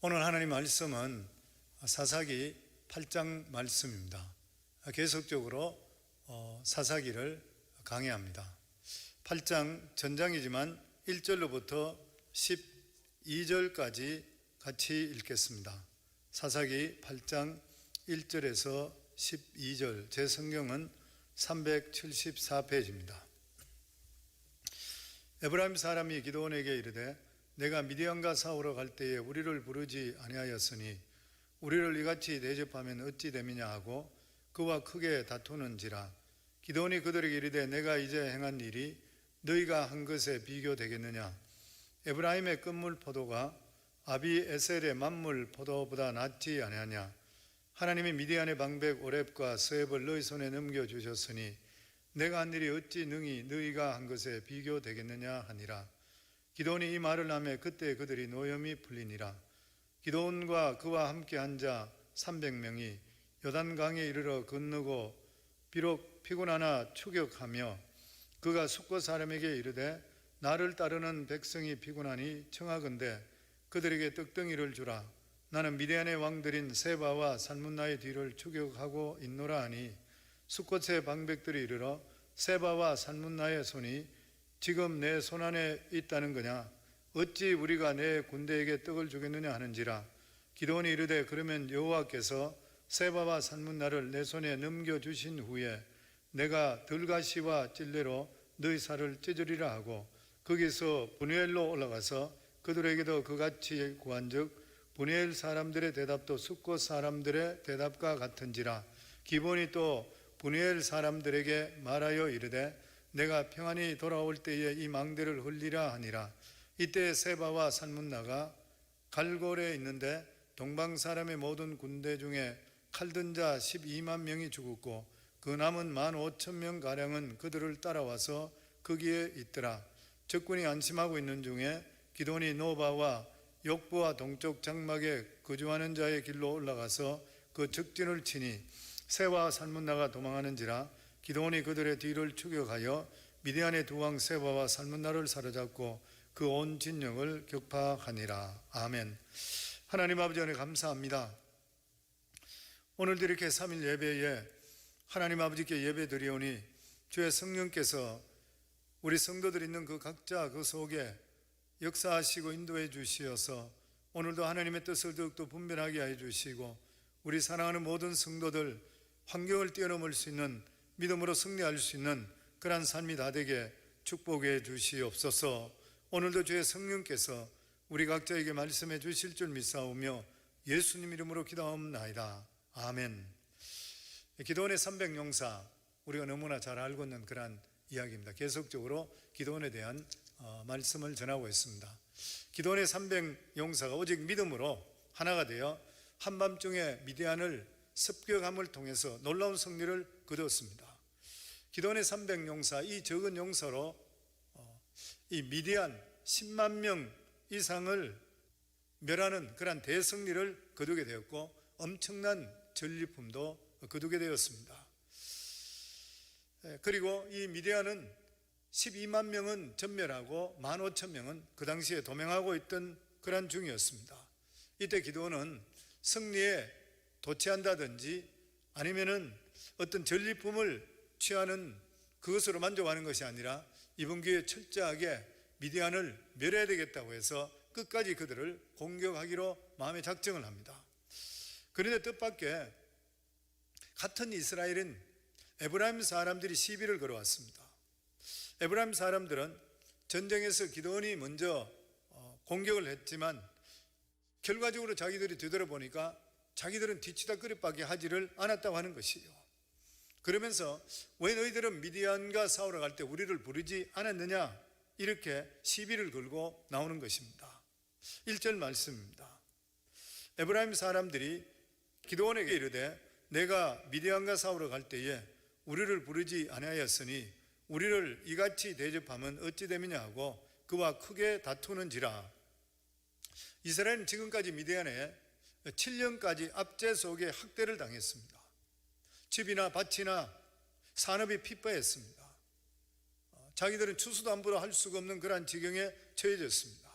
오늘 하나님 말씀은 사사기 8장 말씀입니다. 계속적으로 사사기를 강해합니다. 8장 전장이지만 1절로부터 12절까지 같이 읽겠습니다. 사사기 8장 1절에서 12절, 제 성경은 374페이지입니다. 에브라임 사람이 기드온에게 이르되 내가 미디안과 싸우러 갈 때에 우리를 부르지 아니하였으니 우리를 이같이 대접하면 어찌 됨이냐 하고 그와 크게 다투는지라. 기드온이 그들에게 이르되 내가 이제 행한 일이 너희가 한 것에 비교되겠느냐. 에브라임의 끝물 포도가 아비에셀의 만물 포도보다 낫지 아니하냐. 하나님이 미디안의 방백 오렙과 스웹을 너희 손에 넘겨주셨으니 내가 한 일이 어찌 능히 너희가 한 것에 비교되겠느냐 하니라. 기드온이 이 말을 하매 그때 그들이 노염이 풀리니라. 기드온과 그와 함께 한 자 300명이 요단강에 이르러 건너고 비록 피곤하나 추격하며 그가 숫곳 사람에게 이르되 나를 따르는 백성이 피곤하니 청하건대 그들에게 떡덩이를 주라. 나는 미디안의 왕들인 세바와 살문나의 뒤를 추격하고 있노라 하니 숫곳의 방백들이 이르러 세바와 살문나의 손이 지금 내 손안에 있다는 거냐. 어찌 우리가 내 군대에게 떡을 주겠느냐 하는지라. 기드온이 이르되 그러면 여호와께서 세바와 살문나를 내 손에 넘겨주신 후에 내가 들가시와 찔레로 너희 살을 찢으리라 하고 거기서 브누엘로 올라가서 그들에게도 그같이 구한즉 브누엘 사람들의 대답도 숫곳 사람들의 대답과 같은지라. 기본이 또 브누엘 사람들에게 말하여 이르되 내가 평안히 돌아올 때에 이 망대를 흘리라 하니라. 이때 세바와 살문나가 갈골에 있는데 동방 사람의 모든 군대 중에 칼든 자 12만 명이 죽었고 그 남은 15,000명 가량은 그들을 따라와서 거기에 있더라. 적군이 안심하고 있는 중에 기드온이 노바와 욕부와 동쪽 장막에 거주하는 자의 길로 올라가서 그 적진을 치니 세와 살문나가 도망하는지라. 기드온이 그들의 뒤를 추격하여 미디안의 두 왕 세바와 살문나를 사로잡고 그 온 진영을 격파하니라. 아멘. 하나님 아버지 은혜 감사합니다. 오늘도 이렇게 3일 예배에 하나님 아버지께 예배 드리오니 주의 성령께서 우리 성도들 있는 그 각자 그 속에 역사하시고 인도해 주시어서 오늘도 하나님의 뜻을 더욱더 분별하게 해 주시고 우리 사랑하는 모든 성도들 환경을 뛰어넘을 수 있는 믿음으로 승리할 수 있는 그러한 삶이 다 되게 축복해 주시옵소서. 오늘도 주의 성령께서 우리 각자에게 말씀해 주실 줄 믿사오며 예수님 이름으로 기도하옵나이다. 아멘. 기드온의 300용사, 우리가 너무나 잘 알고 있는 그러한 이야기입니다. 계속적으로 기드온에 대한 말씀을 전하고 있습니다. 기드온의 300용사가 오직 믿음으로 하나가 되어 한밤중에 미디안을 습격함을 통해서 놀라운 승리를 거두었습니다. 기드온의 300용사, 이 적은 용사로 이 미디안 10만 명 이상을 멸하는 그러한 대승리를 거두게 되었고 엄청난 전리품도 거두게 되었습니다. 그리고 이 미디안은 12만 명은 전멸하고 15,000명은 그 당시에 도망하고 있던 그러한 중이었습니다. 이때 기드온은 승리에 도취한다든지 아니면은 어떤 전리품을 취하는 그것으로 만족하는 것이 아니라 이번 기회에 철저하게 미디안을 멸해야 되겠다고 해서 끝까지 그들을 공격하기로 마음의 작정을 합니다. 그런데 뜻밖의 같은 이스라엘인 에브라임 사람들이 시비를 걸어왔습니다. 에브라임 사람들은 전쟁에서 기드온이 먼저 공격을 했지만 결과적으로 자기들이 되돌아보니까 자기들은 뒤치다꺼리밖에 하지를 않았다고 하는 것이요. 그러면서 왜 너희들은 미디안과 싸우러 갈 때 우리를 부르지 않았느냐, 이렇게 시비를 걸고 나오는 것입니다. 1절 말씀입니다. 에브라임 사람들이 기드온에게 이르되 내가 미디안과 싸우러 갈 때에 우리를 부르지 아니하였으니 우리를 이같이 대접하면 어찌 됨이냐 하고 그와 크게 다투는지라. 이스라엘은 지금까지 미디안에 7년까지 압제 속에 학대를 당했습니다. 집이나 밭이나 산업이 핍박했습니다. 자기들은 추수도 함부로 할 수가 없는 그러한 지경에 처해졌습니다.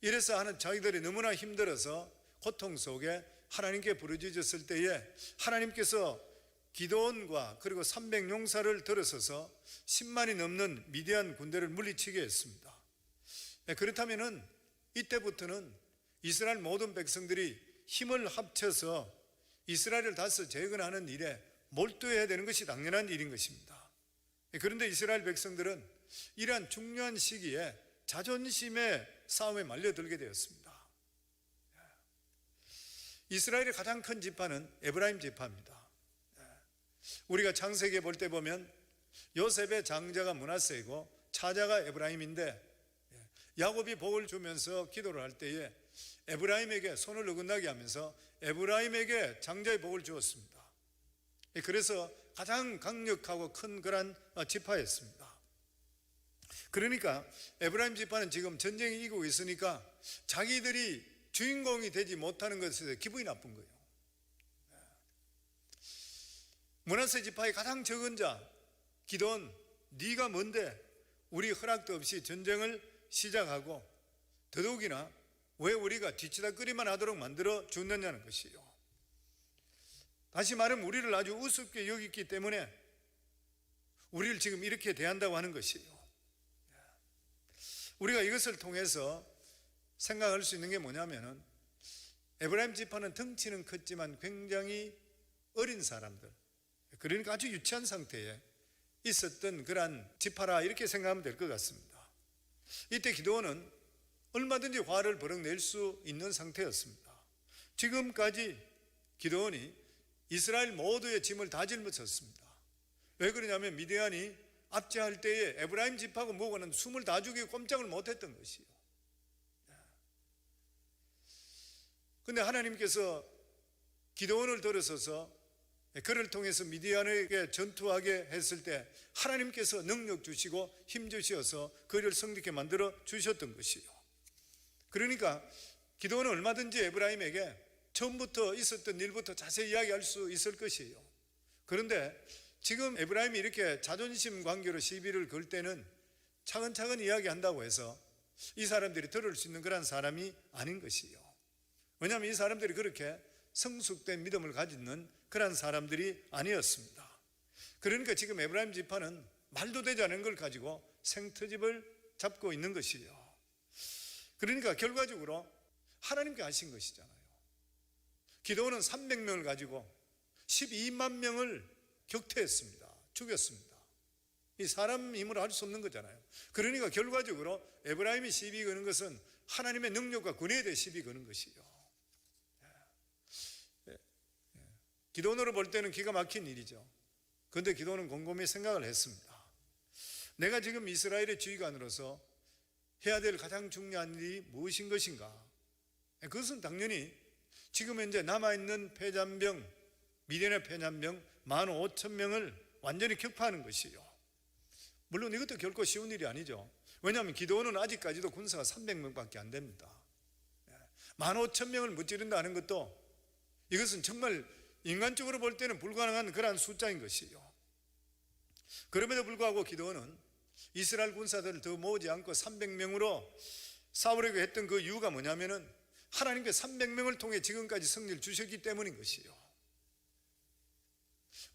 이래서 하는 자기들이 너무나 힘들어서 고통 속에 하나님께 부르짖었을 때에 하나님께서 기드온과 그리고 300용사를 들어서서 10만이 넘는 미디안 군대를 물리치게 했습니다. 그렇다면은 이때부터는 이스라엘 모든 백성들이 힘을 합쳐서 이스라엘을 다시 재건하는 일에 몰두해야 되는 것이 당연한 일인 것입니다. 그런데 이스라엘 백성들은 이러한 중요한 시기에 자존심의 싸움에 말려들게 되었습니다. 이스라엘의 가장 큰 지파는 에브라임 지파입니다. 우리가 창세기에 볼 때 보면 요셉의 장자가 므낫세이고 차자가 에브라임인데, 야곱이 복을 주면서 기도를 할 때에 에브라임에게 손을 어긋나게 하면서 에브라임에게 장자의 복을 주었습니다. 그래서 가장 강력하고 큰 그런 지파였습니다. 그러니까 에브라임 지파는 지금 전쟁이 이기고 있으니까 자기들이 주인공이 되지 못하는 것에 대해서 기분이 나쁜 거예요. 므낫세 지파의 가장 적은 자 기드온, 네가 뭔데 우리 허락도 없이 전쟁을 시작하고 더더욱이나 왜 우리가 뒤치다꺼리만 하도록 만들어 줬느냐는 것이요. 다시 말하면 우리를 아주 우습게 여겼기 때문에 우리를 지금 이렇게 대한다고 하는 것이요. 우리가 이것을 통해서 생각할 수 있는 게 뭐냐면은, 에브라임 지파는 덩치는 컸지만 굉장히 어린 사람들, 그러니까 아주 유치한 상태에 있었던 그러한 지파라, 이렇게 생각하면 될 것 같습니다. 이때 기드온은 얼마든지 화를 버럭낼 수 있는 상태였습니다. 지금까지 기드온이 이스라엘 모두의 짐을 다 짊어졌습니다. 왜 그러냐면 미디안이 압제할 때에 에브라임 지파고 뭐고는 숨을 다 죽이고 꼼짝을 못했던 것이요. 그런데 하나님께서 기드온을 들어서서 그를 통해서 미디안에게 전투하게 했을 때 하나님께서 능력 주시고 힘 주셔서 그를 성립하게 만들어 주셨던 것이요. 그러니까 기드온은 얼마든지 에브라임에게 처음부터 있었던 일부터 자세히 이야기할 수 있을 것이에요. 그런데 지금 에브라임이 이렇게 자존심 관계로 시비를 걸 때는 차근차근 이야기한다고 해서 이 사람들이 들을 수 있는 그런 사람이 아닌 것이에요. 왜냐하면 이 사람들이 그렇게 성숙된 믿음을 가지는 그런 사람들이 아니었습니다. 그러니까 지금 에브라임 지파는 말도 되지 않은 걸 가지고 생트집을 잡고 있는 것이에요. 그러니까 결과적으로 하나님께 하신 것이잖아요. 기드온은 300명을 가지고 12만 명을 격퇴했습니다. 죽였습니다. 이 사람 힘으로 할 수 없는 거잖아요. 그러니까 결과적으로 에브라임이 시비 거는 것은 하나님의 능력과 권위에 대해 시비 거는 것이요. 기드온으로 볼 때는 기가 막힌 일이죠. 그런데 기드온은 곰곰이 생각을 했습니다. 내가 지금 이스라엘의 지휘관으로서 해야 될 가장 중요한 일이 무엇인 것인가? 그것은 당연히 지금 현재 남아있는 패잔병, 미디안의 패잔병 15,000명을 완전히 격파하는 것이요. 물론 이것도 결코 쉬운 일이 아니죠. 왜냐하면 기드온은 아직까지도 군사가 300명밖에 안 됩니다. 15,000명을 무찌른다는 것도 이것은 정말 인간적으로 볼 때는 불가능한 그러한 숫자인 것이요. 그럼에도 불구하고 기드온은 이스라엘 군사들을 더 모으지 않고 300명으로 싸우려고 했던 그 이유가 뭐냐면은 하나님께 300명을 통해 지금까지 승리를 주셨기 때문인 것이요.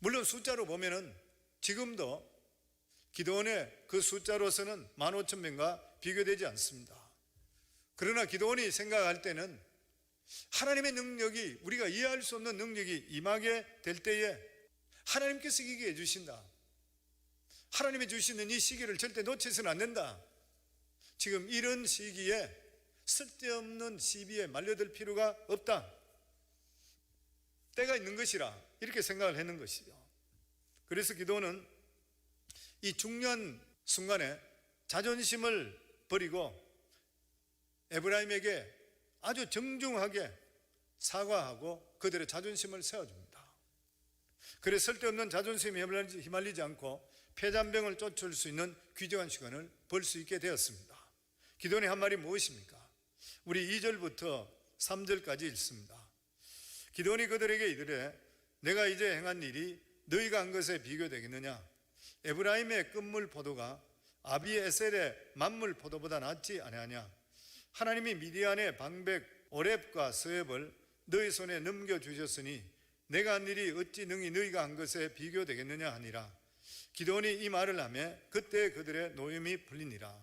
물론 숫자로 보면은 지금도 기드온의 그 숫자로서는 15,000명과 비교되지 않습니다. 그러나 기드온이 생각할 때는 하나님의 능력이, 우리가 이해할 수 없는 능력이 임하게 될 때에 하나님께서 이기게 해주신다. 하나님이 주시는 이 시기를 절대 놓쳐서는 안 된다. 지금 이런 시기에 쓸데없는 시비에 말려들 필요가 없다. 때가 있는 것이라 이렇게 생각을 했는 것이죠. 그래서 기드온은 이 중요한 순간에 자존심을 버리고 에브라임에게 아주 정중하게 사과하고 그들의 자존심을 세워줍니다. 그래서 쓸데없는 자존심에 휘말리지 않고 패잔병을 쫓을 수 있는 귀중한 시간을 벌 수 있게 되었습니다. 기드온의 한 말이 무엇입니까? 우리 2절부터 3절까지 읽습니다. 기드온이 그들에게 이르되 내가 이제 행한 일이 너희가 한 것에 비교되겠느냐? 에브라임의 끝물 포도가 아비에셀의 만물 포도보다 낫지 아니하냐? 하나님이 미디안의 방백 오렙과 스웹을 너희 손에 넘겨주셨으니 내가 한 일이 어찌 능히 너희가 한 것에 비교되겠느냐 하니라. 기드온이 이 말을 하며 그때 그들의 노염이 풀리니라.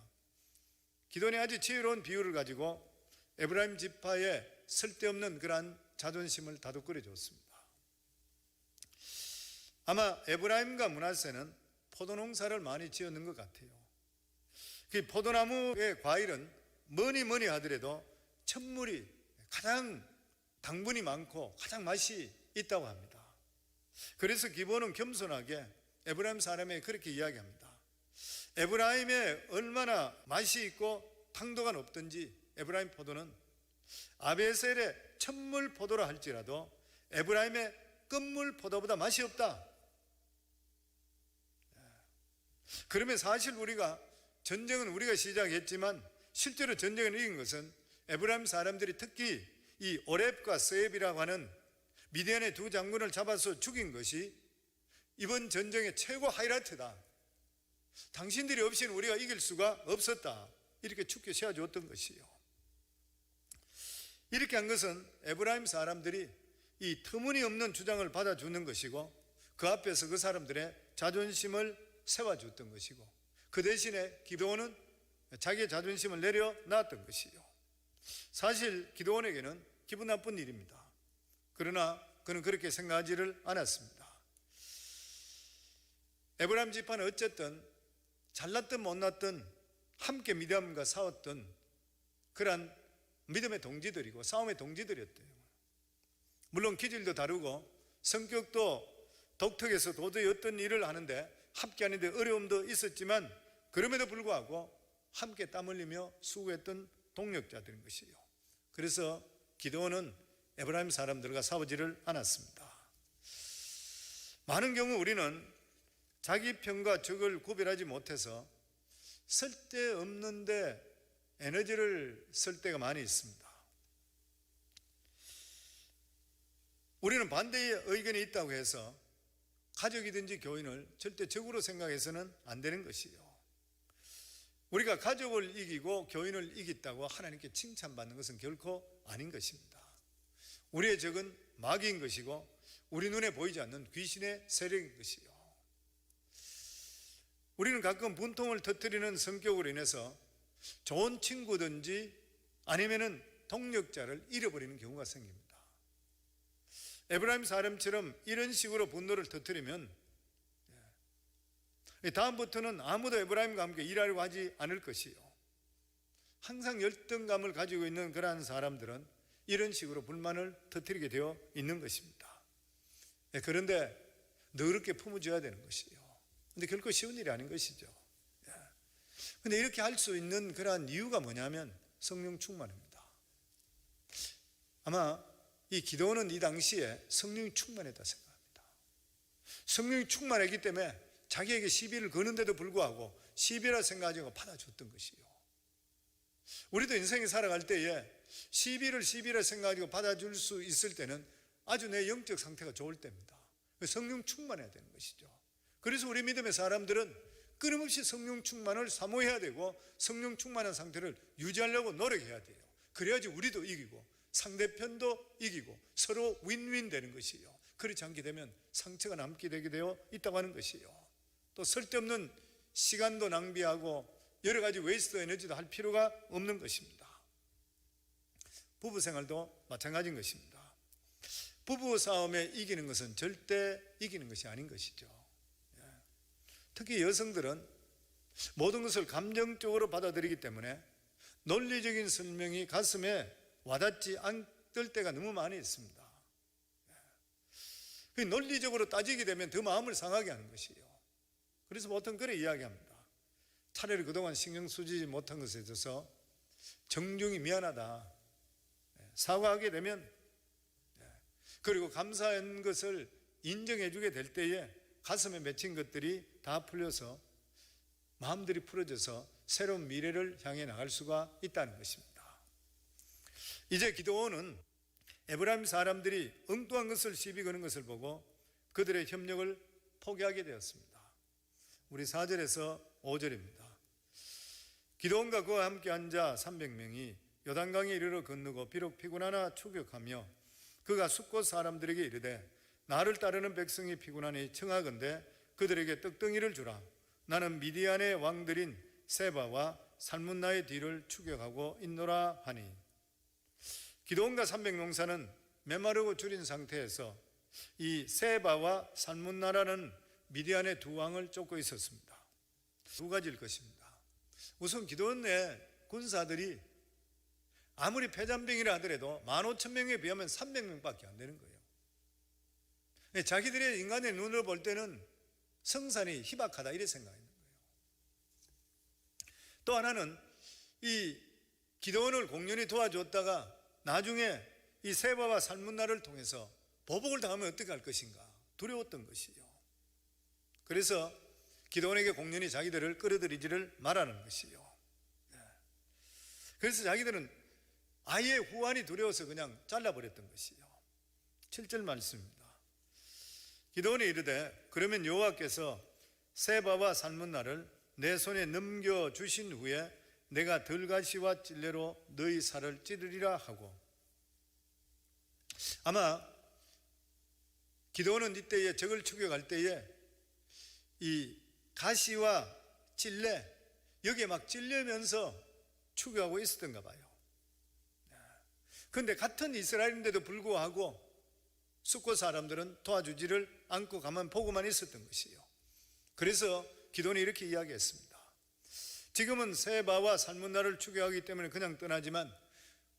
기드온이 아주 지혜로운 비유를 가지고 에브라임 지파의 쓸데없는 그러한 자존심을 다독거려 줬습니다. 아마 에브라임과 므낫세는 포도농사를 많이 지었는 것 같아요. 그 포도나무의 과일은 뭐니 하더라도 첫물이 가장 당분이 많고 가장 맛이 있다고 합니다. 그래서 기본은 겸손하게 에브라임 사람에게 그렇게 이야기합니다. 에브라임에 얼마나 맛이 있고 당도가 높든지 에브라임 포도는 아베셀의 첫물 포도라 할지라도 에브라임의 끝물 포도보다 맛이 없다. 그러면 사실 우리가 전쟁은 우리가 시작했지만 실제로 전쟁을 이긴 것은 에브라임 사람들이 특히 이 오렙과 스웹이라고 하는 미디안의 두 장군을 잡아서 죽인 것이 이번 전쟁의 최고 하이라이트다. 당신들이 없이는 우리가 이길 수가 없었다. 이렇게 축켜 세워주었던 것이요. 이렇게 한 것은 에브라임 사람들이 이 터무니없는 주장을 받아주는 것이고 그 앞에서 그 사람들의 자존심을 세워줬던 것이고 그 대신에 기드온은 자기의 자존심을 내려놨던 것이요. 사실 기드온에게는 기분 나쁜 일입니다. 그러나 그는 그렇게 생각하지를 않았습니다. 에브라임 지파는 어쨌든 잘났든 못났든 함께 미디안과 싸웠던 그러한 믿음의 동지들이고 싸움의 동지들이었대요. 물론 기질도 다르고 성격도 독특해서 도저히 어떤 일을 하는데 함께 하는데 어려움도 있었지만 그럼에도 불구하고 함께 땀 흘리며 수고했던 동력자들인 것이에요. 그래서 기드온은 에브라임 사람들과 싸우지를 않았습니다. 많은 경우 우리는 자기 편과 적을 구별하지 못해서 쓸데없는데 에너지를 쓸 때가 많이 있습니다. 우리는 반대의 의견이 있다고 해서 가족이든지 교인을 절대 적으로 생각해서는 안 되는 것이요. 우리가 가족을 이기고 교인을 이겼다고 하나님께 칭찬받는 것은 결코 아닌 것입니다. 우리의 적은 마귀인 것이고 우리 눈에 보이지 않는 귀신의 세력인 것이요. 우리는 가끔 분통을 터뜨리는 성격으로 인해서 좋은 친구든지 아니면은 동력자를 잃어버리는 경우가 생깁니다. 에브라임 사람처럼 이런 식으로 분노를 터뜨리면 다음부터는 아무도 에브라임과 함께 일하려고 하지 않을 것이요. 항상 열등감을 가지고 있는 그러한 사람들은 이런 식으로 불만을 터뜨리게 되어 있는 것입니다. 그런데 너그럽게 품어줘야 되는 것이요. 근데 결코 쉬운 일이 아닌 것이죠. 근데 이렇게 할 수 있는 그러한 이유가 뭐냐면 성령 충만입니다. 아마 이 기도는 이 당시에 성령이 충만했다 생각합니다. 성령이 충만했기 때문에 자기에게 시비를 거는데도 불구하고 시비라 생각하지 않고 받아줬던 것이요. 우리도 인생에 살아갈 때에 시비라 생각하고 받아줄 수 있을 때는 아주 내 영적 상태가 좋을 때입니다. 성령 충만해야 되는 것이죠. 그래서 우리 믿음의 사람들은 끊임없이 성령 충만을 사모해야 되고 성령 충만한 상태를 유지하려고 노력해야 돼요. 그래야지 우리도 이기고 상대편도 이기고 서로 윈윈 되는 것이요. 그렇지 않게 되면 상처가 남게 되게 되어 있다고 하는 것이요. 또 쓸데없는 시간도 낭비하고 여러 가지 웨이스트 에너지도 할 필요가 없는 것입니다. 부부 생활도 마찬가지인 것입니다. 부부 싸움에 이기는 것은 절대 이기는 것이 아닌 것이죠. 특히 여성들은 모든 것을 감정적으로 받아들이기 때문에 논리적인 설명이 가슴에 와닿지 않을 때가 너무 많이 있습니다. 논리적으로 따지게 되면 더 마음을 상하게 하는 것이에요. 그래서 보통 그래 이야기합니다. 차라리 그동안 신경 쓰지 못한 것에 대해서 정중히 미안하다 사과하게 되면, 그리고 감사한 것을 인정해 주게 될 때에 가슴에 맺힌 것들이 다 풀려서 마음들이 풀어져서 새로운 미래를 향해 나갈 수가 있다는 것입니다. 이제 기드온은 에브라임 사람들이 엉뚱한 것을 시비 거는 것을 보고 그들의 협력을 포기하게 되었습니다. 우리 4절에서 5절입니다. 기드온과 그와 함께 한 자 300명이 요단강에 이르러 건너고 비록 피곤하나 추격하며 그가 숫곳 사람들에게 이르되 나를 따르는 백성이 피곤하니 청하건대 그들에게 떡덩이를 주라. 나는 미디안의 왕들인 세바와 살문나의 뒤를 추격하고 있노라 하니. 기드온과 300용사는 메마르고 줄인 상태에서 이 세바와 살문나라는 미디안의 두 왕을 쫓고 있었습니다. 두 가지일 것입니다. 우선 기드온의 군사들이 아무리 패잔병이라 하더라도 15,000명에 비하면 300명밖에 안 되는 거예요. 자기들의 인간의 눈으로 볼 때는 성산이 희박하다 이렇게 생각했는 거예요. 또 하나는 이 기드온을 공연히 도와줬다가 나중에 이 세바와 살문나를 통해서 보복을 당하면 어떻게 할 것인가 두려웠던 것이요. 그래서 기드온에게 공연히 자기들을 끌어들이지를 말하는 것이요. 그래서 자기들은 아예 후환이 두려워서 그냥 잘라버렸던 것이요. 7절 말씀입니다. 기드온이 이르되 그러면 여호와께서 세바와 살문나를 내 손에 넘겨주신 후에 내가 들가시와 찔레로 너희 살을 찌르리라 하고. 아마 기드온은 이때에 적을 추격할 때에 이 가시와 찔레 여기에 막 찔려면서 추격하고 있었던가 봐요. 그런데 같은 이스라엘인데도 불구하고 숫곳 사람들은 도와주지를 않고 가만 보고만 있었던 것이요. 그래서 기드온이 이렇게 이야기했습니다. 지금은 세바와 살문나를 추격하기 때문에 그냥 떠나지만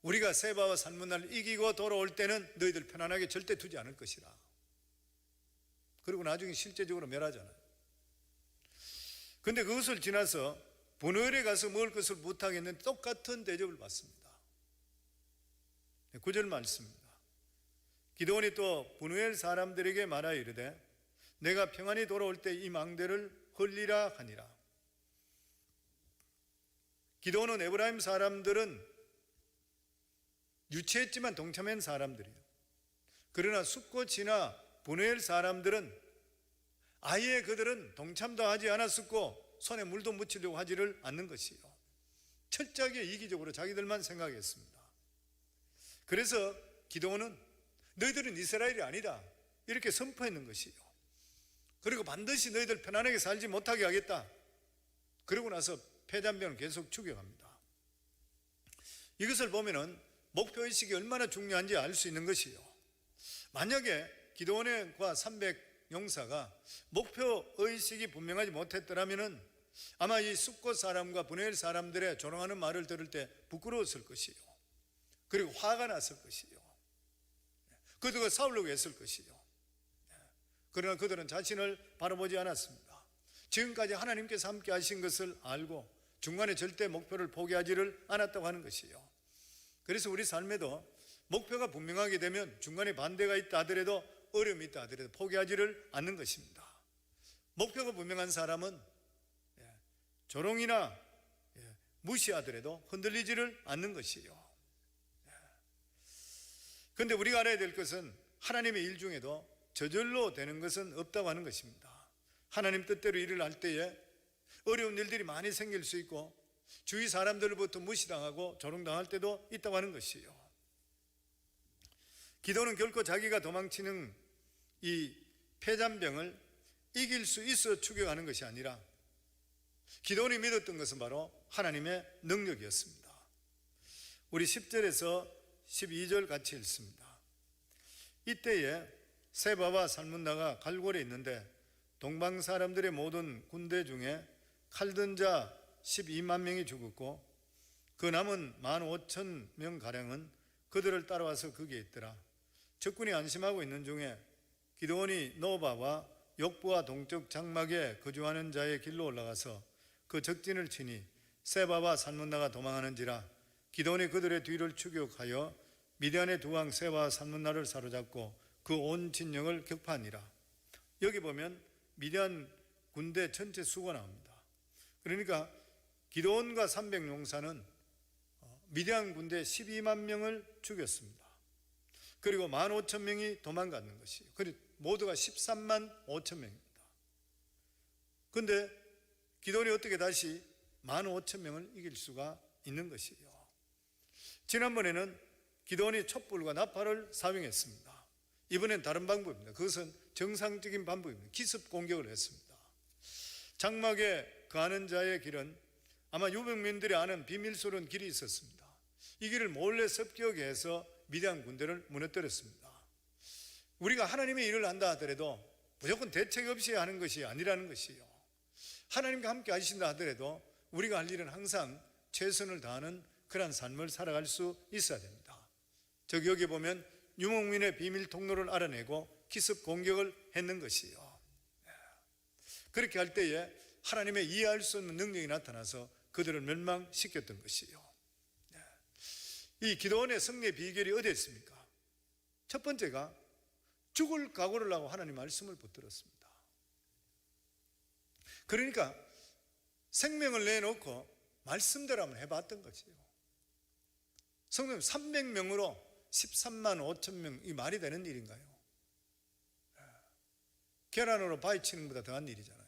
우리가 세바와 살문나를 이기고 돌아올 때는 너희들 편안하게 절대 두지 않을 것이라. 그리고 나중에 실제적으로 멸하잖아요. 그런데 그것을 지나서 분할에 가서 먹을 것을 못하겠는데 똑같은 대접을 받습니다. 9절 말씀입니다. 기드온이 또 분할 사람들에게 말하여 이르되 내가 평안히 돌아올 때 이 망대를 헐리라 하니라. 기드온은 에브라임 사람들은 유치했지만 동참한 사람들이에요. 그러나 숫곳이나 분할 사람들은 아예 그들은 동참도 하지 않았었고 손에 물도 묻히려고 하지를 않는 것이요. 철저하게 이기적으로 자기들만 생각했습니다. 그래서 기드온은 너희들은 이스라엘이 아니다 이렇게 선포했는 것이요. 그리고 반드시 너희들 편안하게 살지 못하게 하겠다. 그러고 나서 패잔병을 계속 추격합니다. 이것을 보면은 목표의식이 얼마나 중요한지 알 수 있는 것이요. 만약에 기드온과 300용사가 목표의식이 분명하지 못했더라면 아마 이 숫곳 사람과 분할 사람들의 조롱하는 말을 들을 때 부끄러웠을 것이요. 그리고 화가 났을 것이요. 그들과 싸우려고 했을 것이요. 그러나 그들은 자신을 바라보지 않았습니다. 지금까지 하나님께서 함께 하신 것을 알고 중간에 절대 목표를 포기하지를 않았다고 하는 것이요. 그래서 우리 삶에도 목표가 분명하게 되면 중간에 반대가 있다 하더라도 어려움이 있다 하더라도 포기하지를 않는 것입니다. 목표가 분명한 사람은 조롱이나 무시하더라도 흔들리지를 않는 것이요. 그런데 우리가 알아야 될 것은 하나님의 일 중에도 저절로 되는 것은 없다고 하는 것입니다. 하나님 뜻대로 일을 할 때에 어려운 일들이 많이 생길 수 있고 주위 사람들로부터 무시당하고 조롱당할 때도 있다고 하는 것이요. 기도는 결코 자기가 도망치는 이 패잔병을 이길 수 있어 추격하는 것이 아니라 기도원이 믿었던 것은 바로 하나님의 능력이었습니다. 우리 10절에서 12절 같이 읽습니다. 이때에 세바와 살문나가 갈골에 있는데 동방 사람들의 모든 군대 중에 칼든 자 12만 명이 죽었고 그 남은 15,000명가량은 그들을 따라와서 거기에 있더라. 적군이 안심하고 있는 중에 기드온이 노바와 욕부와 동쪽 장막에 거주하는 자의 길로 올라가서 그 적진을 치니 세바와 살문나가 도망하는지라. 기드온이 그들의 뒤를 추격하여 미디안의 두 왕 세바와 살문나를 사로잡고 그 온 진영을 격파하니라. 여기 보면 미디안 군대 전체 수가 나옵니다. 그러니까 기드온과 300용사는 미디안 군대 12만 명을 죽였습니다. 그리고 15,000명이 도망갔는 것이에요. 그리고 모두가 13만 5천 명입니다. 그런데 기드온이 어떻게 다시 15,000명을 이길 수가 있는 것이에요. 지난번에는 기드온이 촛불과 나팔을 사용했습니다. 이번엔 다른 방법입니다. 그것은 정상적인 방법입니다. 기습 공격을 했습니다. 장막에 거하는 자의 길은 아마 유병민들이 아는 비밀스러운 길이 있었습니다. 이 길을 몰래 습격해 해서 미디안 군대를 무너뜨렸습니다. 우리가 하나님의 일을 한다 하더라도 무조건 대책 없이 하는 것이 아니라는 것이요, 하나님과 함께 하신다 하더라도 우리가 할 일은 항상 최선을 다하는 그런 삶을 살아갈 수 있어야 됩니다. 여기 보면 유목민의 비밀 통로를 알아내고 기습 공격을 했는 것이요, 그렇게 할 때에 하나님의 이해할 수 없는 능력이 나타나서 그들을 멸망시켰던 것이요. 이 기드온의 승리의 비결이 어디에 있습니까? 첫 번째가 죽을 각오를 하고 하나님 말씀을 붙들었습니다. 그러니까 생명을 내놓고 말씀대로 한번 해봤던 거지요. 성도님, 300명으로 13만 5천 명, 이 말이 되는 일인가요? 계란으로 바위 치는 것보다 더한 일이잖아요.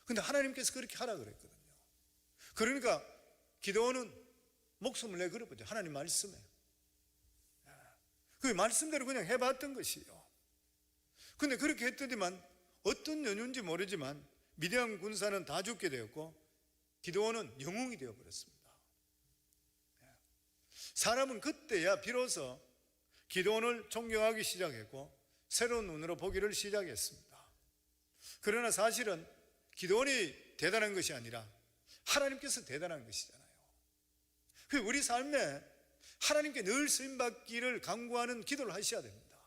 근데 하나님께서 그렇게 하라 그랬거든요. 그러니까 기드온은 목숨을 내걸어보죠. 하나님 말씀에. 그 말씀대로 그냥 해봤던 것이요. 근데 그렇게 했더니만 어떤 연유인지 모르지만 미디안 군사는 다 죽게 되었고 기드온은 영웅이 되어버렸습니다. 사람은 그때야 비로소 기드온을 존경하기 시작했고 새로운 눈으로 보기를 시작했습니다. 그러나 사실은 기드온이 대단한 것이 아니라 하나님께서 대단한 것이잖아요. 우리 삶에 하나님께 늘 쓰임받기를 간구하는 기도를 하셔야 됩니다.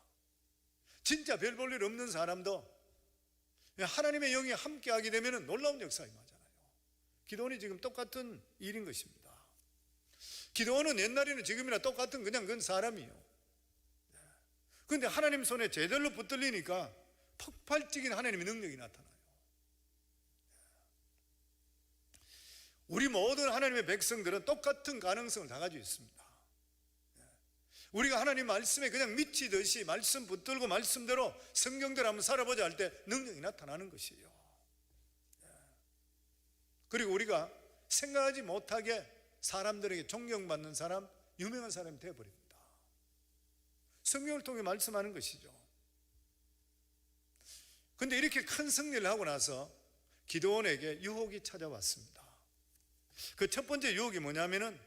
진짜 별 볼 일 없는 사람도 하나님의 영이 함께하게 되면 놀라운 역사가 임하잖아요. 기드온이 지금 똑같은 일인 것입니다. 기드온은 옛날에는 지금이나 똑같은 그냥 그런 사람이에요. 그런데 하나님 손에 제대로 붙들리니까 폭발적인 하나님의 능력이 나타나요. 우리 모든 하나님의 백성들은 똑같은 가능성을 다 가지고 있습니다. 우리가 하나님 말씀에 그냥 미치듯이 말씀 붙들고 말씀대로 성경대로 한번 살아보자 할 때 능력이 나타나는 것이에요. 그리고 우리가 생각하지 못하게 사람들에게 존경받는 사람, 유명한 사람이 되어버립니다. 성경을 통해 말씀하는 것이죠. 그런데 이렇게 큰 승리를 하고 나서 기드온에게 유혹이 찾아왔습니다. 그 첫 번째 유혹이 뭐냐면은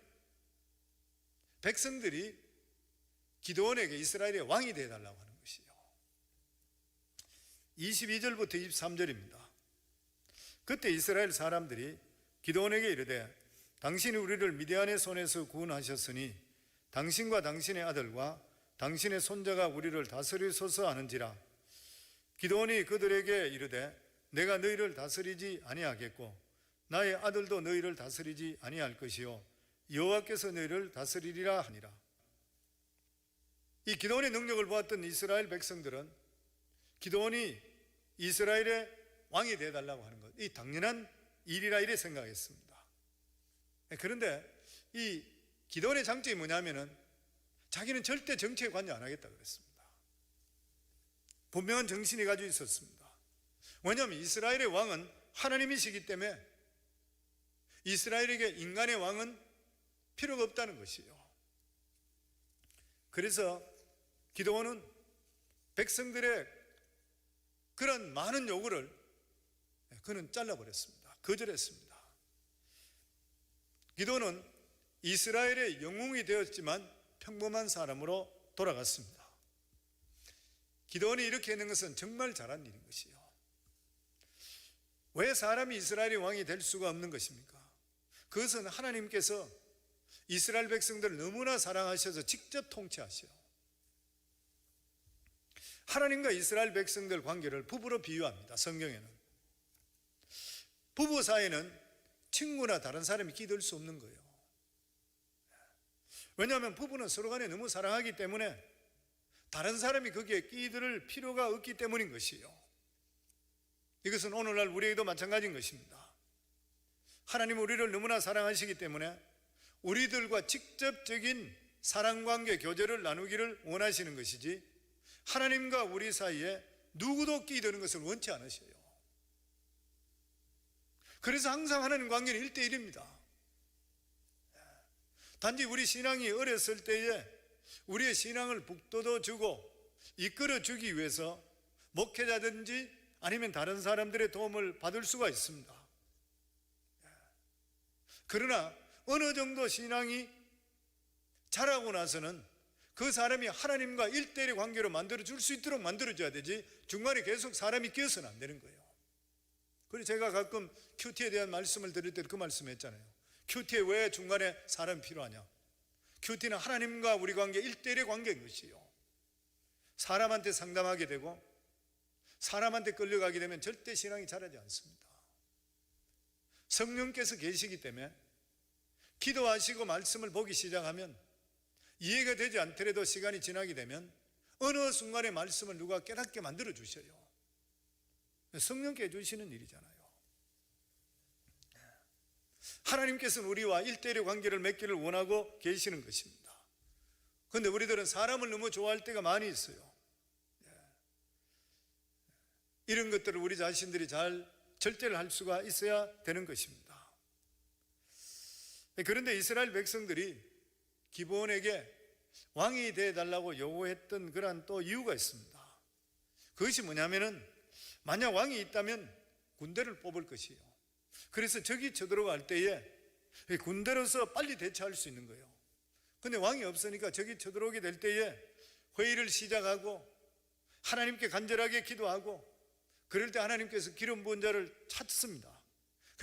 백성들이 기드온에게 이스라엘의 왕이 되어달라고 하는 것이요. 22절부터 23절입니다. 그때 이스라엘 사람들이 기드온에게 이르되 당신이 우리를 미디안의 손에서 구원하셨으니 당신과 당신의 아들과 당신의 손자가 우리를 다스리소서 하는지라. 기드온이 그들에게 이르되 내가 너희를 다스리지 아니하겠고 나의 아들도 너희를 다스리지 아니할 것이요 여호와께서 너희를 다스리리라 하니라. 이 기드온의 능력을 보았던 이스라엘 백성들은 기드온이 이스라엘의 왕이 되어달라고 하는 것, 이 당연한 일이라 이래 생각했습니다. 그런데 이 기드온의 장점이 뭐냐면은 자기는 절대 정치에 관여 안 하겠다 그랬습니다. 분명한 정신이 가지고 있었습니다. 왜냐하면 이스라엘의 왕은 하나님이시기 때문에 이스라엘에게 인간의 왕은 필요가 없다는 것이요. 그래서 기드온은 백성들의 그런 많은 요구를 그는 잘라버렸습니다. 거절했습니다. 기드온은 이스라엘의 영웅이 되었지만 평범한 사람으로 돌아갔습니다. 기드온이 이렇게 하는 것은 정말 잘한 일인 것이요. 왜 사람이 이스라엘의 왕이 될 수가 없는 것입니까? 그것은 하나님께서 이스라엘 백성들을 너무나 사랑하셔서 직접 통치하셔. 하나님과 이스라엘 백성들 관계를 부부로 비유합니다. 성경에는 부부 사이는 친구나 다른 사람이 끼들 수 없는 거예요. 왜냐하면 부부는 서로 간에 너무 사랑하기 때문에 다른 사람이 거기에 끼들 필요가 없기 때문인 것이요. 이것은 오늘날 우리에게도 마찬가지인 것입니다. 하나님 우리를 너무나 사랑하시기 때문에 우리들과 직접적인 사랑관계, 교제를 나누기를 원하시는 것이지 하나님과 우리 사이에 누구도 끼드는 것을 원치 않으셔요. 그래서 항상 하나님 관계는 1대1입니다. 단지 우리 신앙이 어렸을 때에 우리의 신앙을 북돋워주고 이끌어주기 위해서 목회자든지 아니면 다른 사람들의 도움을 받을 수가 있습니다. 그러나 어느 정도 신앙이 자라고 나서는 그 사람이 하나님과 1대1의 관계로 만들어줄 수 있도록 만들어줘야 되지, 중간에 계속 사람이 끼어서는 안 되는 거예요. 그래서 제가 가끔 큐티에 대한 말씀을 드릴 때 그 말씀했잖아요. 큐티에 왜 중간에 사람이 필요하냐? 큐티는 하나님과 우리 관계 1대1의 관계인 것이요, 사람한테 상담하게 되고 사람한테 끌려가게 되면 절대 신앙이 자라지 않습니다. 성령께서 계시기 때문에 기도하시고 말씀을 보기 시작하면 이해가 되지 않더라도 시간이 지나게 되면 어느 순간에 말씀을 누가 깨닫게 만들어 주셔요. 성령께 해주시는 일이잖아요. 하나님께서는 우리와 1대1의 관계를 맺기를 원하고 계시는 것입니다. 그런데 우리들은 사람을 너무 좋아할 때가 많이 있어요. 이런 것들을 우리 자신들이 잘 절제를 할 수가 있어야 되는 것입니다. 그런데 이스라엘 백성들이 기브온에게 왕이 되어달라고 요구했던 그러한 또 이유가 있습니다. 그것이 뭐냐면은 만약 왕이 있다면 군대를 뽑을 것이에요. 그래서 적이 쳐들어갈 때에 군대로서 빨리 대처할 수 있는 거예요. 그런데 왕이 없으니까 적이 쳐들어오게 될 때에 회의를 시작하고 하나님께 간절하게 기도하고, 그럴 때 하나님께서 기름 부은 자를 찾습니다.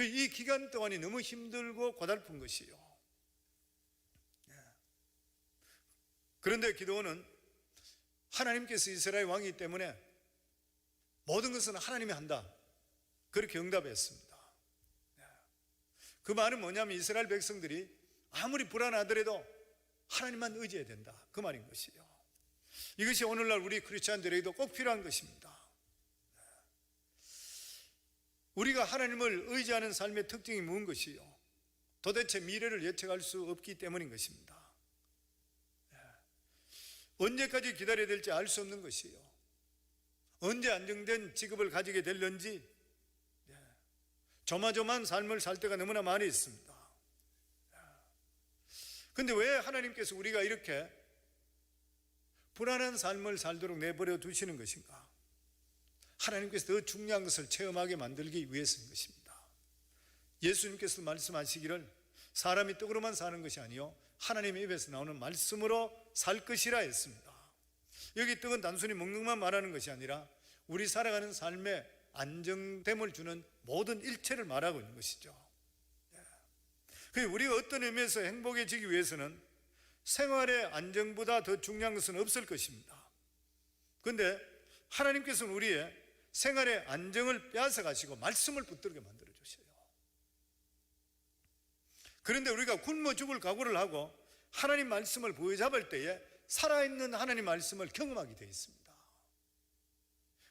이 기간 동안이 너무 힘들고 고달픈 것이요. 그런데 기드온은 하나님께서 이스라엘 왕이기 때문에 모든 것은 하나님이 한다, 그렇게 응답했습니다. 그 말은 뭐냐면 이스라엘 백성들이 아무리 불안하더라도 하나님만 의지해야 된다, 그 말인 것이요. 이것이 오늘날 우리 크리스찬들에게도 꼭 필요한 것입니다. 우리가 하나님을 의지하는 삶의 특징이 무슨 것이요? 도대체 미래를 예측할 수 없기 때문인 것입니다. 언제까지 기다려야 될지 알 수 없는 것이요, 언제 안정된 직업을 가지게 될는지 조마조마한 삶을 살 때가 너무나 많이 있습니다. 그런데 왜 하나님께서 우리가 이렇게 불안한 삶을 살도록 내버려 두시는 것인가? 하나님께서 더 중요한 것을 체험하게 만들기 위해서인 것입니다. 예수님께서 말씀하시기를 사람이 떡으로만 사는 것이 아니요 하나님의 입에서 나오는 말씀으로 살 것이라 했습니다. 여기 떡은 단순히 먹는 것만 말하는 것이 아니라 우리 살아가는 삶에 안정됨을 주는 모든 일체를 말하고 있는 것이죠. 우리가 어떤 의미에서 행복해지기 위해서는 생활의 안정보다 더 중요한 것은 없을 것입니다. 그런데 하나님께서는 우리의 생활의 안정을 빼앗아 가시고 말씀을 붙들게 만들어 주셔요. 그런데 우리가 굶어 죽을 각오를 하고 하나님 말씀을 부여잡을 때에 살아있는 하나님 말씀을 경험하게 되어 있습니다.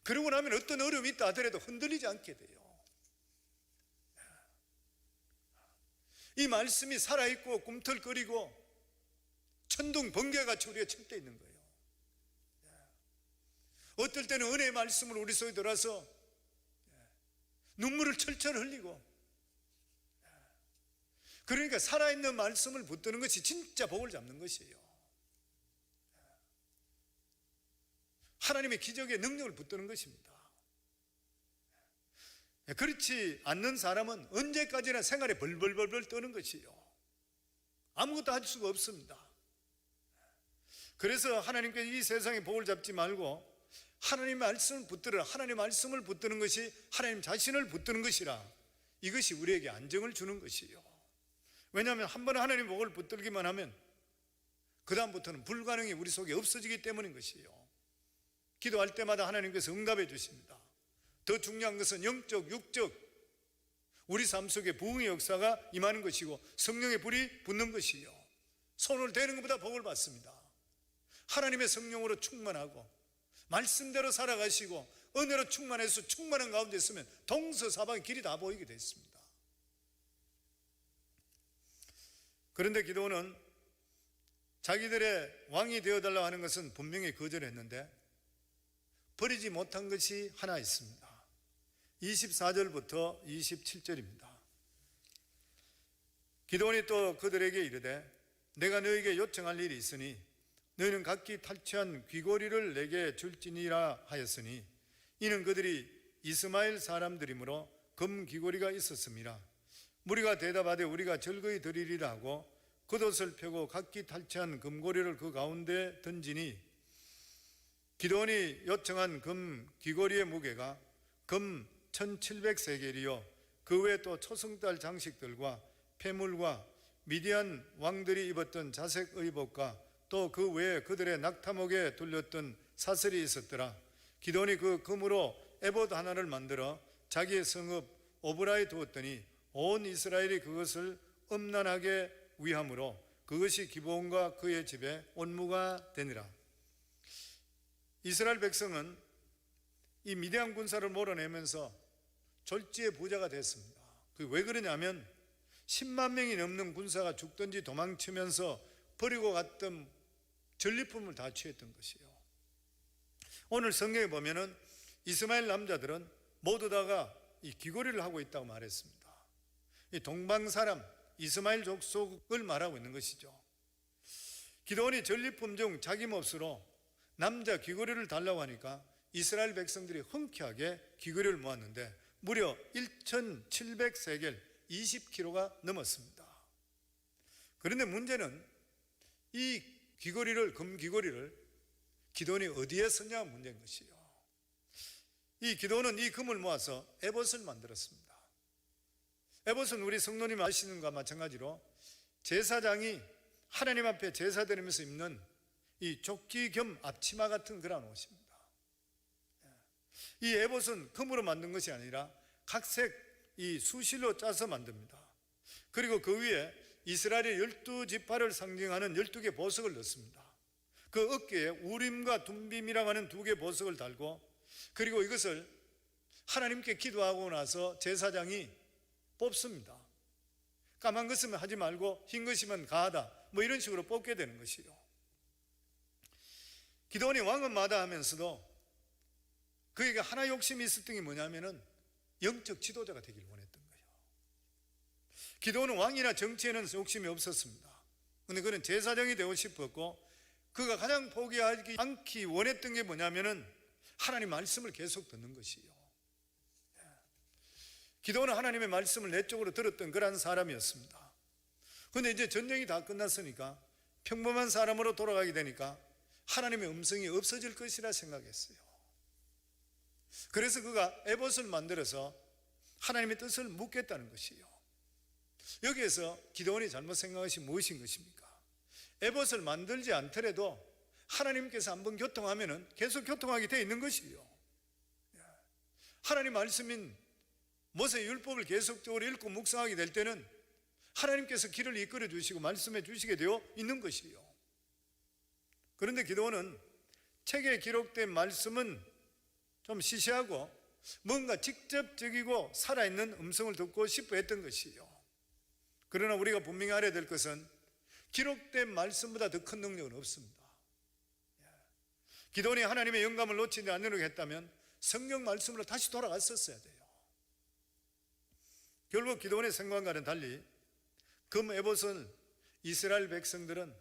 그러고 나면 어떤 어려움이 있다 하더라도 흔들리지 않게 돼요. 이 말씀이 살아있고 꿈틀거리고 천둥 번개같이 우리가 칠 때 있는 거예요. 어떨 때는 은혜의 말씀을 우리 속에 들어서 눈물을 철철 흘리고, 그러니까 살아있는 말씀을 붙드는 것이 진짜 복을 잡는 것이에요. 하나님의 기적의 능력을 붙드는 것입니다. 그렇지 않는 사람은 언제까지나 생활에 벌벌벌벌 떠는 것이요, 아무것도 할 수가 없습니다. 그래서 하나님께서 이 세상의 복을 잡지 말고 하나님의 말씀을 붙들어라, 하나님의 말씀을 붙드는 것이 하나님 자신을 붙드는 것이라, 이것이 우리에게 안정을 주는 것이요. 왜냐하면 한 번 하나님의 복을 붙들기만 하면 그 다음부터는 불가능이 우리 속에 없어지기 때문인 것이요. 기도할 때마다 하나님께서 응답해 주십니다. 더 중요한 것은 영적, 육적 우리 삶 속에 부흥의 역사가 임하는 것이고 성령의 불이 붙는 것이요, 손을 대는 것보다 복을 받습니다. 하나님의 성령으로 충만하고 말씀대로 살아가시고 은혜로 충만해서 충만한 가운데 있으면 동서사방의 길이 다 보이게 됐습니다. 그런데 기드온은 자기들의 왕이 되어달라고 하는 것은 분명히 거절했는데 버리지 못한 것이 하나 있습니다. 24절부터 27절입니다. 기드온이 또 그들에게 이르되 내가 너에게 요청할 일이 있으니 너희는 각기 탈취한 귀고리를 내게 줄지니라 하였으니 이는 그들이 이스마엘 사람들이므로 금 귀고리가 있었음이라. 무리가 대답하되 우리가 즐거이 드리리라 하고 겉옷을 펴고 각기 탈취한 금고리를 그 가운데 던지니 기드온이 요청한 금 귀고리의 무게가 금 1700세겔이요 그 외에 또 초승달 장식들과 폐물과 미디안 왕들이 입었던 자색 의복과 또 그 외에 그들의 낙타목에 둘렸던 사슬이 있었더라. 기드온이 그 금으로 에봇 하나를 만들어 자기의 성읍 오브라에 두었더니 온 이스라엘이 그것을 음란하게 위함으로 그것이 기브온과 그의 집에 온무가 되니라. 이스라엘 백성은 이 미디안 군사를 몰아내면서 졸지의 부자가 됐습니다. 왜 그러냐면 10만 명이 넘는 군사가 죽든지 도망치면서 버리고 갔던 전리품을 다 취했던 것이요. 오늘 성경에 보면은 이스마엘 남자들은 모두 다가 이 귀고리를 하고 있다고 말했습니다. 이 동방 사람 이스마엘 족속을 말하고 있는 것이죠. 기드온이 전리품 중 자기 몫으로 남자 귀고리를 달라고 하니까 이스라엘 백성들이 흔쾌하게 귀고리를 모았는데 무려 1700세겔 20kg가 넘었습니다. 그런데 문제는 이 귀고리를, 금 귀고리를 기드온이 어디에 썼냐가 문제인 것이요. 이 기드온은 이 금을 모아서 에봇을 만들었습니다. 에봇은 우리 성도님 아시는 것과 마찬가지로 제사장이 하나님 앞에 제사 드리면서 입는 이 조끼 겸 앞치마 같은 그런 옷입니다. 이 에봇은 금으로 만든 것이 아니라 각색 이 수실로 짜서 만듭니다. 그리고 그 위에 이스라엘의 12지파를 상징하는 12개 보석을 넣습니다. 그 어깨에 우림과 둠빔이라고 하는 2개 보석을 달고 그리고 이것을 하나님께 기도하고 나서 제사장이 뽑습니다. 까만 것은 하지 말고 흰 것이면 가하다 뭐 이런 식으로 뽑게 되는 것이요. 기드온이 왕은 마다하면서도 그에게 하나 욕심이 있었던 게 뭐냐면은 영적 지도자가 되길 원했던 거예요. 기드온은 왕이나 정치에는 욕심이 없었습니다. 그런데 그는 제사장이 되고 싶었고 그가 가장 포기하지 않기 원했던 게 뭐냐면은 하나님 말씀을 계속 듣는 것이요. 기드온은 하나님의 말씀을 내적으로 들었던 그런 사람이었습니다. 그런데 이제 전쟁이 다 끝났으니까 평범한 사람으로 돌아가게 되니까 하나님의 음성이 없어질 것이라 생각했어요. 그래서 그가 에봇을 만들어서 하나님의 뜻을 묻겠다는 것이요. 여기에서 기드온이 잘못 생각하신 무엇인 것입니까? 에봇을 만들지 않더라도 하나님께서 한번 교통하면은 계속 교통하게 되어 있는 것이요. 하나님 말씀인 모세의 율법을 계속적으로 읽고 묵상하게 될 때는 하나님께서 길을 이끌어 주시고 말씀해 주시게 되어 있는 것이요. 그런데 기드온은 책에 기록된 말씀은 좀 시시하고 뭔가 직접적이고 살아있는 음성을 듣고 싶어 했던 것이요. 그러나 우리가 분명히 알아야 될 것은 기록된 말씀보다 더 큰 능력은 없습니다. 기드온이 하나님의 영감을 놓치지 않으려고 했다면 성경 말씀으로 다시 돌아갔었어야 돼요. 결국 기드온의 생각과는 달리 금 에봇을 이스라엘 백성들은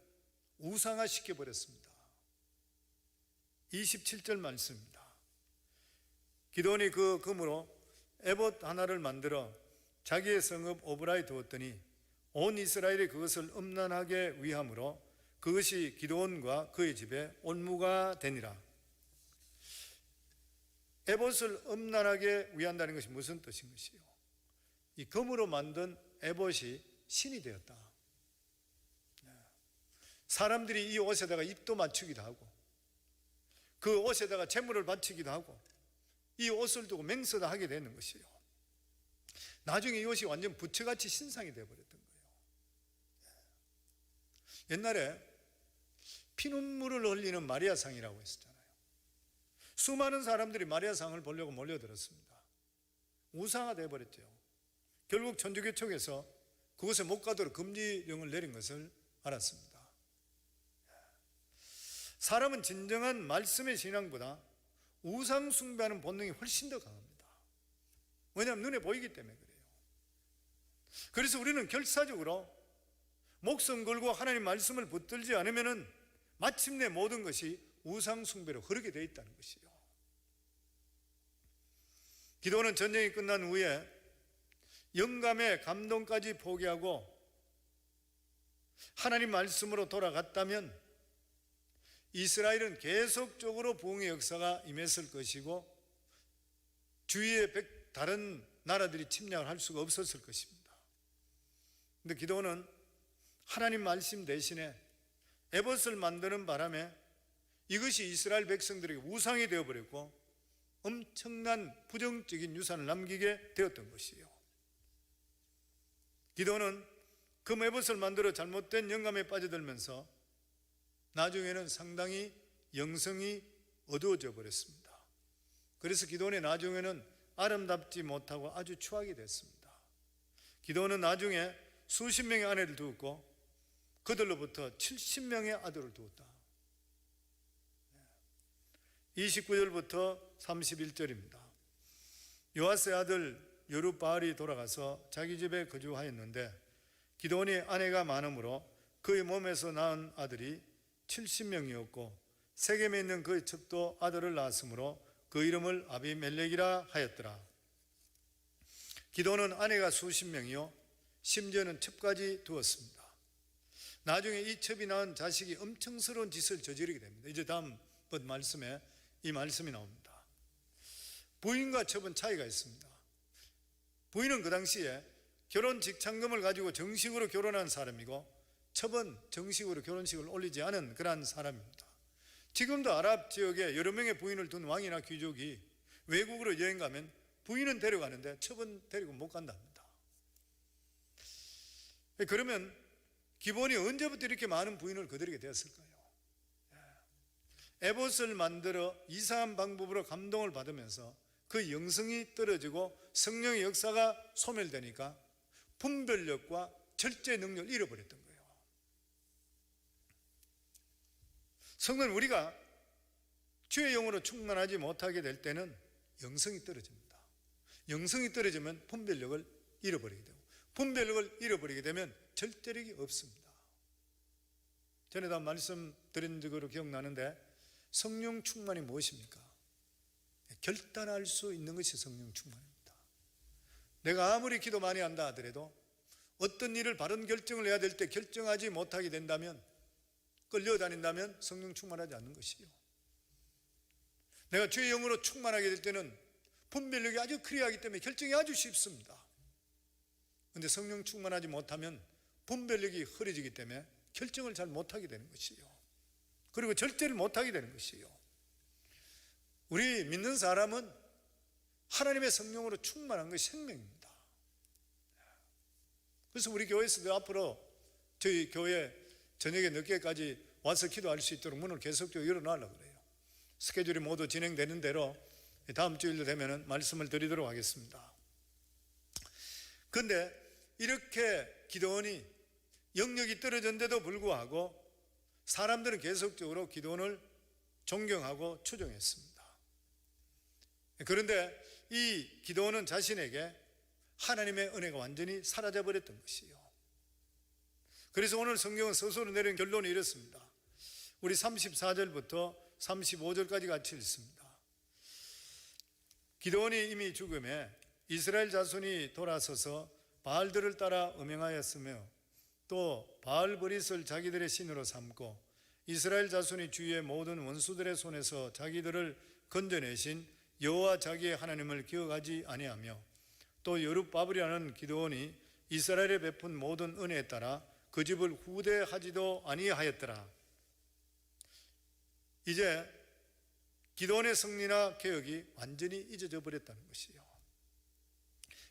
우상화시켜 버렸습니다. 27절 말씀입니다. 기드온이 그 금으로 에봇 하나를 만들어 자기의 성읍 오브라에 두었더니 온 이스라엘이 그것을 음란하게 위함으로 그것이 기드온과 그의 집에 온무가 되니라. 에봇을 음란하게 위한다는 것이 무슨 뜻인 것이요? 이 금으로 만든 에봇이 신이 되었다. 사람들이 이 옷에다가 입도 맞추기도 하고 그 옷에다가 재물을 바치기도 하고 이 옷을 두고 맹세도 하게 되는 것이요. 나중에 이 옷이 완전 부처같이 신상이 되어버렸던 거예요. 옛날에 피눈물을 흘리는 마리아상이라고 했었잖아요. 수많은 사람들이 마리아상을 보려고 몰려들었습니다. 우상화 되어버렸죠. 결국 천주교 쪽에서 그곳에 못 가도록 금지령을 내린 것을 알았습니다. 사람은 진정한 말씀의 신앙보다 우상 숭배하는 본능이 훨씬 더 강합니다. 왜냐하면 눈에 보이기 때문에 그래요. 그래서 우리는 결사적으로 목숨 걸고 하나님 말씀을 붙들지 않으면은 마침내 모든 것이 우상 숭배로 흐르게 되어 있다는 것이요. 기도는 전쟁이 끝난 후에 영감의 감동까지 포기하고 하나님 말씀으로 돌아갔다면 이스라엘은 계속적으로 부흥의 역사가 임했을 것이고 주위의 다른 나라들이 침략을 할 수가 없었을 것입니다. 그런데 기도는 하나님 말씀 대신에 에봇을 만드는 바람에 이것이 이스라엘 백성들에게 우상이 되어버렸고 엄청난 부정적인 유산을 남기게 되었던 것이요. 기도는 금 에봇을 만들어 잘못된 영감에 빠져들면서 나중에는 상당히 영성이 어두워져 버렸습니다. 그래서 기도는 나중에는 아름답지 못하고 아주 추하게 됐습니다. 기도는 나중에 수십 명의 아내를 두었고 그들로부터 70명의 아들을 두었다. 29절부터 31절입니다. 요아스의 아들 여룹바알이 돌아가서 자기 집에 거주하였는데 기드온이 아내가 많으므로 그의 몸에서 낳은 아들이 70명이었고 세겜에 있는 그의 첩도 아들을 낳았으므로 그 이름을 아비멜렉이라 하였더라. 기드온은 아내가 수십 명이요 심지어는 첩까지 두었습니다. 나중에 이 첩이 낳은 자식이 엄청스러운 짓을 저지르게 됩니다. 이제 다음번 말씀에 이 말씀이 나옵니다. 부인과 첩은 차이가 있습니다. 부인은 그 당시에 결혼 직장금을 가지고 정식으로 결혼한 사람이고 첩은 정식으로 결혼식을 올리지 않은 그러한 사람입니다. 지금도 아랍 지역에 여러 명의 부인을 둔 왕이나 귀족이 외국으로 여행 가면 부인은 데려가는데 첩은 데리고 못 간답니다. 그러면 기본이 언제부터 이렇게 많은 부인을 거느리게 되었을까요? 에봇을 만들어 이상한 방법으로 감동을 받으면서 그 영성이 떨어지고 성령의 역사가 소멸되니까 분별력과 절제 능력을 잃어버렸던 거예요. 성도는 우리가 주의 영으로 충만하지 못하게 될 때는 영성이 떨어집니다. 영성이 떨어지면 분별력을 잃어버리게 되고 분별력을 잃어버리게 되면 절제력이 없습니다. 전에도 한 말씀 드린 적으로 기억나는데 성령 충만이 무엇입니까? 결단할 수 있는 것이 성령 충만입니다. 내가 아무리 기도 많이 한다 하더라도 어떤 일을 바른 결정을 해야 될 때 결정하지 못하게 된다면 끌려다닌다면 성령 충만하지 않는 것이요. 내가 주의 영으로 충만하게 될 때는 분별력이 아주 클리어하기 때문에 결정이 아주 쉽습니다. 그런데 성령 충만하지 못하면 분별력이 흐려지기 때문에 결정을 잘 못하게 되는 것이요. 그리고 절제를 못하게 되는 것이요. 우리 믿는 사람은 하나님의 성령으로 충만한 것이 생명입니다. 그래서 우리 교회에서도 앞으로 저희 교회 저녁에 늦게까지 와서 기도할 수 있도록 문을 계속적으로 열어놓으려고 그래요. 스케줄이 모두 진행되는 대로 다음 주일로 되면 말씀을 드리도록 하겠습니다. 그런데 이렇게 기도원이 영역이 떨어졌는데도 불구하고 사람들은 계속적으로 기도원을 존경하고 추종했습니다. 그런데 이 기도원은 자신에게 하나님의 은혜가 완전히 사라져버렸던 것이요. 그래서 오늘 성경은 서서로 내린 결론이 이렇습니다. 우리 34절부터 35절까지 같이 읽습니다. 기드온이 이미 죽음에 이스라엘 자손이 돌아서서 바알들을 따라 음행하였으며 또 바알브릿을 자기들의 신으로 삼고 이스라엘 자손이 주위의 모든 원수들의 손에서 자기들을 건져내신 여호와 자기의 하나님을 기억하지 아니하며 또 여룹바벨이라는 기드온이 이스라엘에 베푼 모든 은혜에 따라 그 집을 후대하지도 아니하였더라. 이제 기드온의 승리나 개혁이 완전히 잊어져 버렸다는 것이요.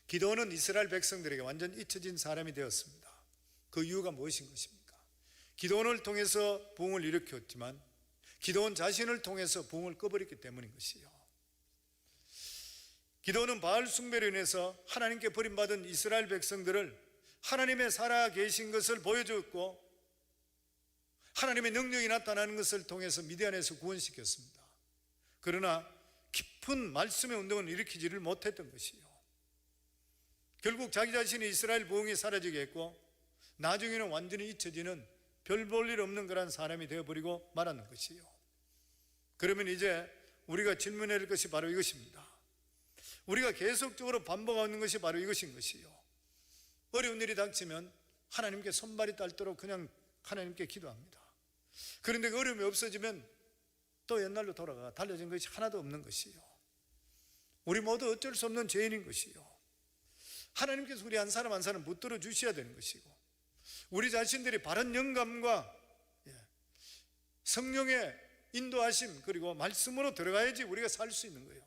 기드온은 이스라엘 백성들에게 완전 잊혀진 사람이 되었습니다. 그 이유가 무엇인 것입니까? 기드온을 통해서 부흥을 일으켰지만 기드온 자신을 통해서 부흥을 꺼버렸기 때문인 것이요. 기드온은 바알 숭배로 인해서 하나님께 버림받은 이스라엘 백성들을 하나님의 살아계신 것을 보여줬고 하나님의 능력이 나타나는 것을 통해서 미디안에서 구원시켰습니다. 그러나 깊은 말씀의 운동을 일으키지를 못했던 것이요. 결국 자기 자신이 이스라엘 부흥이 사라지게 했고 나중에는 완전히 잊혀지는 별 볼 일 없는 그런 사람이 되어버리고 말하는 것이요. 그러면 이제 우리가 질문해야 할 것이 바로 이것입니다. 우리가 계속적으로 반복하는 것이 바로 이것인 것이요. 어려운 일이 닥치면 하나님께 손발이 떨도록 그냥 하나님께 기도합니다. 그런데 그 어려움이 없어지면 또 옛날로 돌아가 달라진 것이 하나도 없는 것이요. 우리 모두 어쩔 수 없는 죄인인 것이요. 하나님께서 우리 한 사람 한 사람 붙들어 주셔야 되는 것이고, 우리 자신들이 바른 영감과 성령의 인도하심 그리고 말씀으로 들어가야지 우리가 살 수 있는 거예요.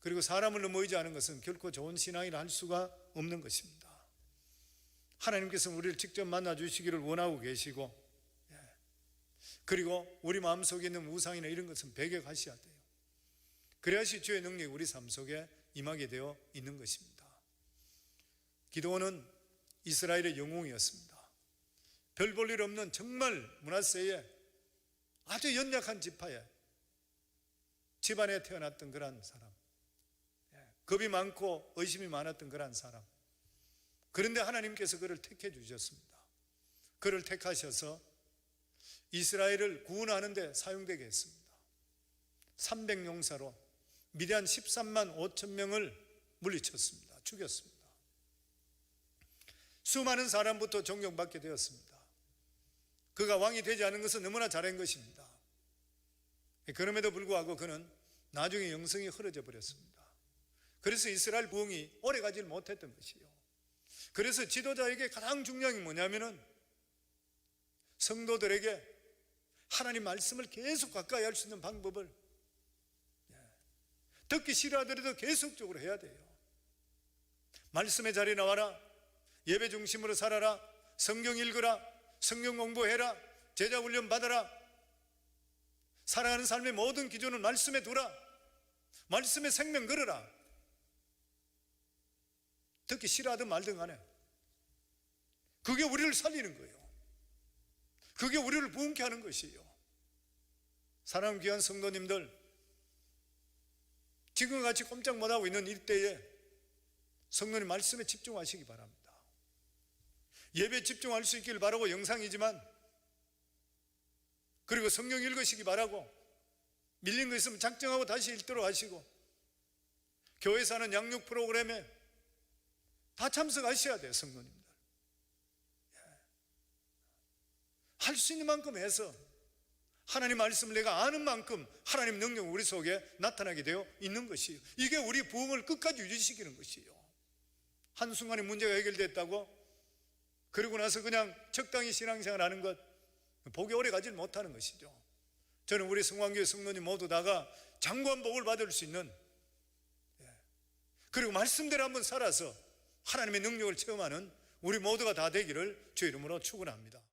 그리고 사람을 너무 의지하는 것은 결코 좋은 신앙이라 할 수가 없는 것입니다. 하나님께서는 우리를 직접 만나 주시기를 원하고 계시고, 그리고 우리 마음속에 있는 우상이나 이런 것은 배격하셔야 돼요. 그래야지 주의 능력이 우리 삶 속에 임하게 되어 있는 것입니다. 기드온은 이스라엘의 영웅이었습니다. 별 볼 일 없는 정말 므낫세의 아주 연약한 지파에 집안에 태어났던 그런 사람, 겁이 많고 의심이 많았던 그런 사람. 그런데 하나님께서 그를 택해 주셨습니다. 그를 택하셔서 이스라엘을 구원하는 데 사용되게 했습니다. 300용사로 미디안 13만 5천 명을 물리쳤습니다. 죽였습니다. 수많은 사람부터 존경받게 되었습니다. 그가 왕이 되지 않은 것은 너무나 잘한 것입니다. 그럼에도 불구하고 그는 나중에 영성이 흐려져 버렸습니다. 그래서 이스라엘 부흥이 오래가지 못했던 것이요. 그래서 지도자에게 가장 중요한 게 뭐냐면은 성도들에게 하나님 말씀을 계속 가까이 할 수 있는 방법을 듣기 싫어하더라도 계속적으로 해야 돼요. 말씀의 자리에 나와라, 예배 중심으로 살아라, 성경 읽어라, 성경 공부해라, 제자 훈련 받아라. 살아가는 삶의 모든 기준은 말씀에 두라. 말씀에 생명 걸어라. 듣기 싫어하든 말든 간에 그게 우리를 살리는 거예요. 그게 우리를 부흥케 하는 것이에요. 사랑하는 귀한 성도님들, 지금같이 꼼짝 못하고 있는 이때에 성도님 말씀에 집중하시기 바랍니다. 예배에 집중할 수 있기를 바라고 영상이지만, 그리고 성경 읽으시기 바라고, 밀린 거 있으면 작정하고 다시 읽도록 하시고, 교회에서 하는 양육 프로그램에 다 참석하셔야 돼요. 성도님들 할 수 있는 만큼 해서 하나님 말씀을 내가 아는 만큼 하나님 능력이 우리 속에 나타나게 되어 있는 것이에요. 이게 우리 부흥을 끝까지 유지시키는 것이에요. 한순간에 문제가 해결됐다고 그러고 나서 그냥 적당히 신앙생활 하는 것, 복이 오래 가지 못하는 것이죠. 저는 우리 성황교회 성도님 모두 다가 장구한 복을 받을 수 있는, 그리고 말씀대로 한번 살아서 하나님의 능력을 체험하는 우리 모두가 다 되기를 주의 이름으로 축원합니다.